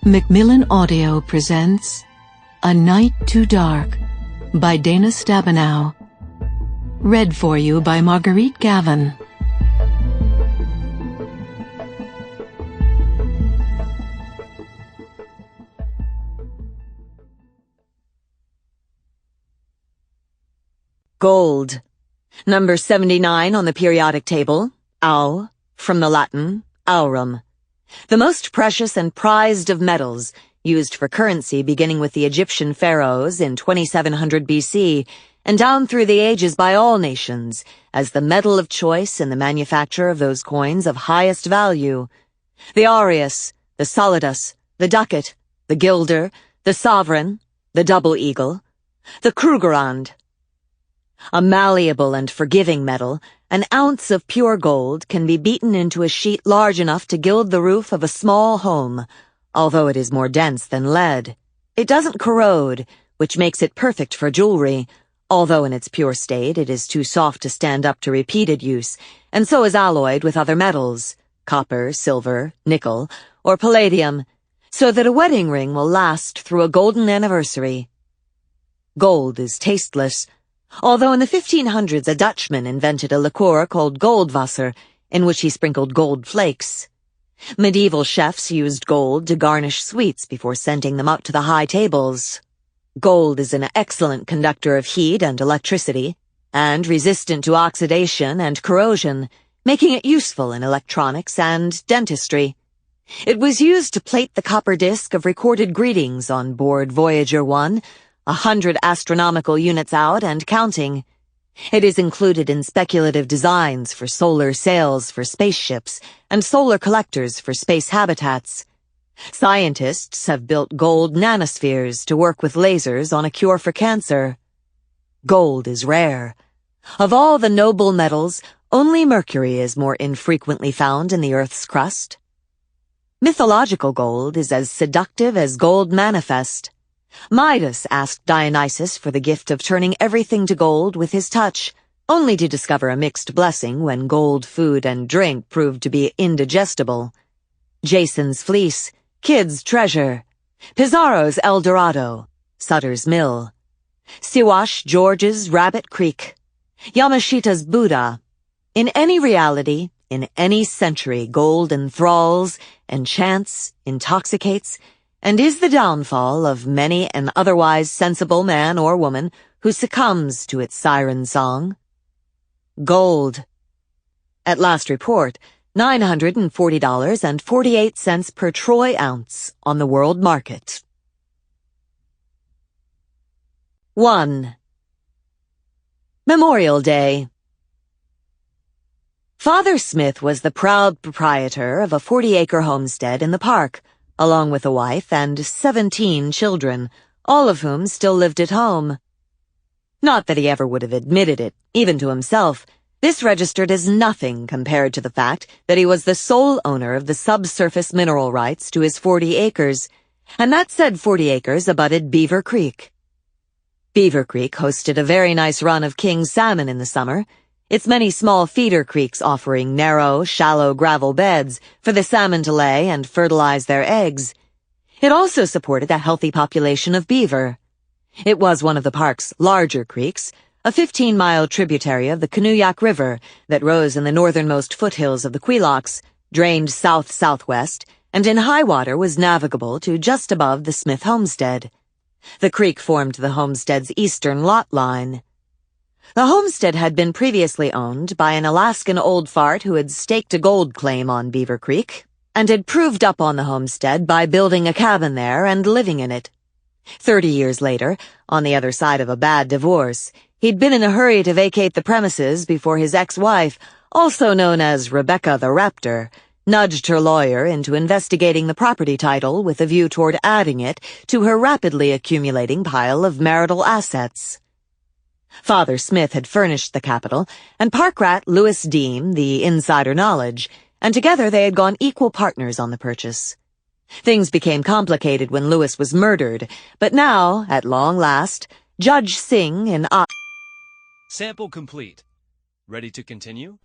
Macmillan Audio presents A Night Too Dark by Dana Stabenow. Read for you by Marguerite Gavin. Gold. Number 79 on the periodic table, Au, from the Latin, aurum. The most precious and prized of metals, used for currency beginning with the Egyptian pharaohs in 2700 BC, and down through the ages by all nations, as the metal of choice in the manufacture of those coins of highest value. The aureus, the solidus, the ducat, the guilder, the sovereign, the double eagle, the krugerrand. A malleable and forgiving metal, an ounce of pure gold can be beaten into a sheet large enough to gild the roof of a small home, although it is more dense than lead. It doesn't corrode, which makes it perfect for jewelry, although in its pure state it is too soft to stand up to repeated use, and so is alloyed with other metals, copper, silver, nickel, or palladium, so that a wedding ring will last through a golden anniversary. Gold is tasteless, although in the 1500s a Dutchman invented a liqueur called Goldwasser, in which he sprinkled gold flakes. Medieval chefs used gold to garnish sweets before sending them up to the high tables. Gold is an excellent conductor of heat and electricity, and resistant to oxidation and corrosion, making it useful in electronics and dentistry. It was used to plate the copper disc of recorded greetings on board Voyager 1, 100 astronomical units out and counting. It is included in speculative designs for solar sails for spaceships and solar collectors for space habitats. Scientists have built gold nanospheres to work with lasers on a cure for cancer. Gold is rare. Of all the noble metals, only mercury is more infrequently found in the Earth's crust. Mythological gold is as seductive as gold manifest. Midas asked Dionysus for the gift of turning everything to gold with his touch, only to discover a mixed blessing when gold food and drink proved to be indigestible. Jason's fleece, Kidd's treasure, Pizarro's El Dorado, Sutter's Mill, Siwash George's Rabbit Creek, Yamashita's Buddha. In any reality, in any century, gold enthralls, enchants, intoxicates, and is the downfall of many an otherwise sensible man or woman who succumbs to its siren song. Gold. At last report, $940.48 per troy ounce on the world market. 1. Memorial Day. Father Smith was the proud proprietor of a 40-acre homestead in the park, along with a wife and 17 children, all of whom still lived at home. Not that he ever would have admitted it, even to himself. This registered as nothing compared to the fact that he was the sole owner of the subsurface mineral rights to his 40 acres, and that said 40 acres abutted Beaver Creek. Beaver Creek hosted a very nice run of king salmon in the summer, its many small feeder creeks offering narrow, shallow gravel beds for the salmon to lay and fertilize their eggs. It also supported a healthy population of beaver. It was one of the park's larger creeks, a 15-mile tributary of the Kanuyak River that rose in the northernmost foothills of the Quilocks, drained south-southwest, and in high water was navigable to just above the Smith homestead. The creek formed the homestead's eastern lot line. The homestead had been previously owned by an Alaskan old fart who had staked a gold claim on Beaver Creek and had proved up on the homestead by building a cabin there and living in it. 30 years later, on the other side of a bad divorce, he'd been in a hurry to vacate the premises before his ex-wife, also known as Rebecca the Raptor, nudged her lawyer into investigating the property title with a view toward adding it to her rapidly accumulating pile of marital assets. Father Smith had furnished the capital, and park rat Louis Deem the insider knowledge, and together they had gone equal partners on the purchase. Things became complicated when Louis was murdered, but now, at long last, Judge Singh in Sample complete. Ready to continue?